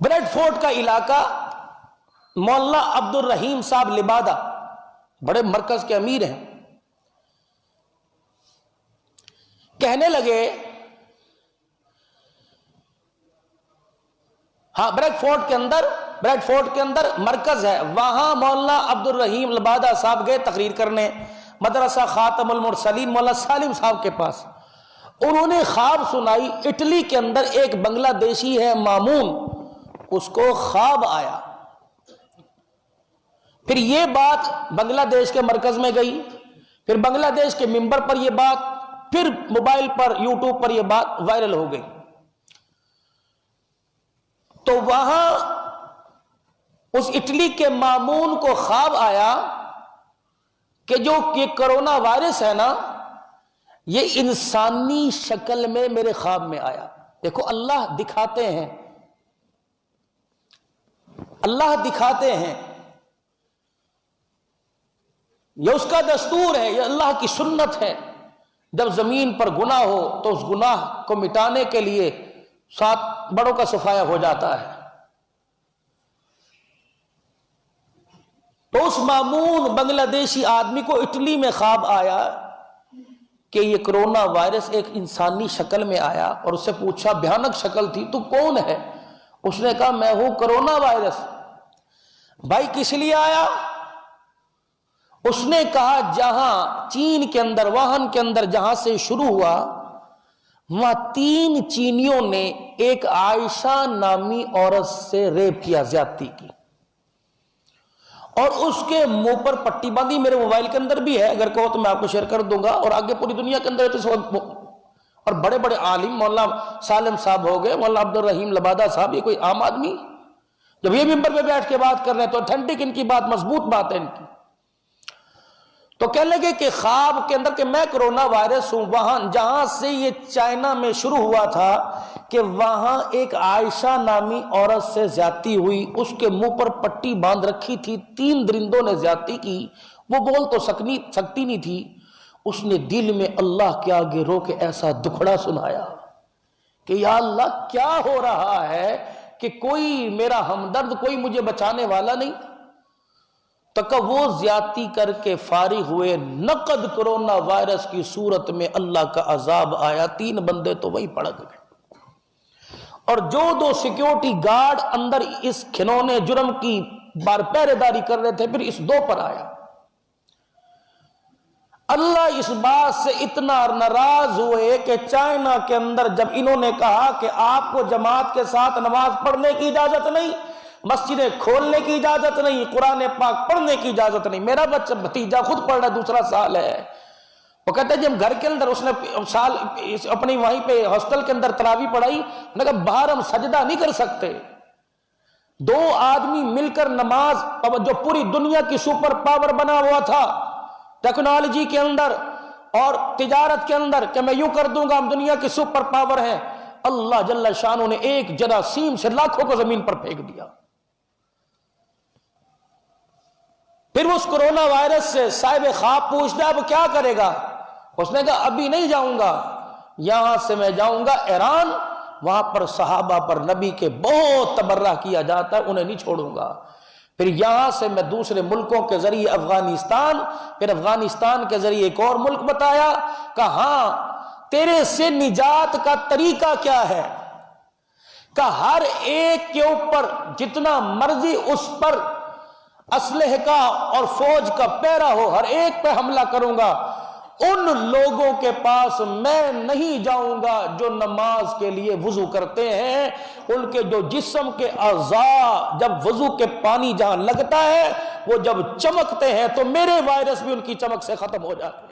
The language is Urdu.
بریڈ فورٹ کا علاقہ، مولانا عبد الرحیم صاحب لبادہ بڑے مرکز کے امیر ہیں، کہنے لگے ہاں بریڈ فورٹ کے اندر مرکز ہے، وہاں مولانا عبد الرحیم لبادہ صاحب گئے تقریر کرنے مدرسہ خاتم المرسلین مولانا سالم صاحب کے پاس۔ انہوں نے خواب سنائی، اٹلی کے اندر ایک بنگلہ دیشی ہے مامون، اس کو خواب آیا۔ پھر یہ بات بنگلہ دیش کے مرکز میں گئی، پھر بنگلہ دیش کے ممبر پر یہ بات، پھر موبائل پر یوٹیوب پر یہ بات وائرل ہو گئی۔ تو وہاں اس اٹلی کے مامون کو خواب آیا کہ جو یہ کرونا وائرس ہے نا، یہ انسانی شکل میں میرے خواب میں آیا۔ دیکھو اللہ دکھاتے ہیں، اللہ دکھاتے ہیں، یہ اس کا دستور ہے، یہ اللہ کی سنت ہے۔ جب زمین پر گناہ ہو تو اس گناہ کو مٹانے کے لیے 7 بڑوں کا صفایا ہو جاتا ہے۔ تو اس مامون بنگلہ دیشی آدمی کو اٹلی میں خواب آیا کہ یہ کرونا وائرس ایک انسانی شکل میں آیا، اور اس سے پوچھا، بھیانک شکل تھی، تو کون ہے؟ اس نے کہا میں ہوں کرونا وائرس۔ بھائی کس لیے آیا؟ اس نے کہا جہاں چین کے اندر، ووہان کے اندر جہاں سے شروع ہوا، وہاں 3 چینیوں نے ایک عائشہ نامی عورت سے ریپ کیا، زیادتی کی، اور اس کے منہ پر پٹی باندھی۔ میرے موبائل کے اندر بھی ہے، اگر کہو تو میں آپ کو شیئر کر دوں گا، اور آگے پوری دنیا کے اندر ہے۔ اور بڑے بڑے عالم، مولانا سالم صاحب ہو گئے، مولانا عبد الرحیم لبادہ صاحب، یہ کوئی عام آدمی؟ جب یہ ممبر پہ بیٹھ کے بات کر رہے ہیں تو اتھینٹک ان کی بات، مضبوط بات ہے ان کی۔ تو کہنے لگے کہ خواب کے اندر کہ میں کرونا وائرس ہوں، وہاں جہاں سے یہ چائنا میں شروع ہوا تھا کہ وہاں ایک عائشہ نامی عورت سے زیادتی ہوئی، اس کے منہ پر پٹی باندھ رکھی تھی، 3 درندوں نے زیادتی کی، وہ بول تو سکتی نہیں تھی۔ اس نے دل میں اللہ کے آگے رو کے ایسا دکھڑا سنایا کہ یا اللہ کیا ہو رہا ہے کہ کوئی میرا ہمدرد، کوئی مجھے بچانے والا نہیں۔ تک وہ زیادتی کر کے فارغ ہوئے، نقد کرونا وائرس کی صورت میں اللہ کا عذاب آیا، 3 بندے تو وہی پڑک گئے، اور جو 2 سیکیورٹی گارڈ اندر اس کھنونے جرم کی پہرے داری کر رہے تھے، پھر اس 2 پر آیا۔ اللہ اس بات سے اتنا ناراض ہوئے کہ چائنا کے اندر جب انہوں نے کہا کہ آپ کو جماعت کے ساتھ نماز پڑھنے کی اجازت نہیں، مسجدیں کھولنے کی اجازت نہیں، قرآن پاک پڑھنے کی اجازت نہیں، میرا بچہ بھتیجا خود پڑھ رہا ہے، 2 سال ہے، وہ کہتے ہیں جب گھر کے اندر اس نے سال اپنی وہیں پہ ہاسٹل کے اندر تراویح پڑھائی، میں کہا باہر ہم سجدہ نہیں کر سکتے، 2 آدمی مل کر نماز، جو پوری دنیا کی سپر پاور بنا ہوا تھا ٹیکنالوجی کے اندر اور تجارت کے اندر کہ میں یوں کر دوں گا، ہم دنیا کی سپر پاور ہیں، اللہ جل شانہ نے ایک جراثیم سے لاکھوں کو زمین پر پھینک دیا۔ پھر اس کرونا وائرس سے صاحب خواب پوچھتا ہے اب کیا کرے گا؟ اس نے کہا ابھی نہیں جاؤں گا، یہاں سے میں جاؤں گا ایران، وہاں پر صحابہ پر نبی کے بہت تبرہ کیا جاتا ہے، انہیں نہیں چھوڑوں گا۔ پھر یہاں سے میں دوسرے ملکوں کے ذریعے افغانستان، پھر افغانستان کے ذریعے ایک اور ملک بتایا، کہا ہاں تیرے سے نجات کا طریقہ کیا ہے؟ کہ ہر ایک کے اوپر جتنا مرضی اس پر اسلحے کا اور فوج کا پیرا ہو، ہر ایک پہ حملہ کروں گا، ان لوگوں کے پاس میں نہیں جاؤں گا جو نماز کے لیے وضو کرتے ہیں، ان کے جو جسم کے اعضاء جب وضو کے پانی جہاں لگتا ہے وہ جب چمکتے ہیں تو میرے وائرس بھی ان کی چمک سے ختم ہو جاتے ہیں۔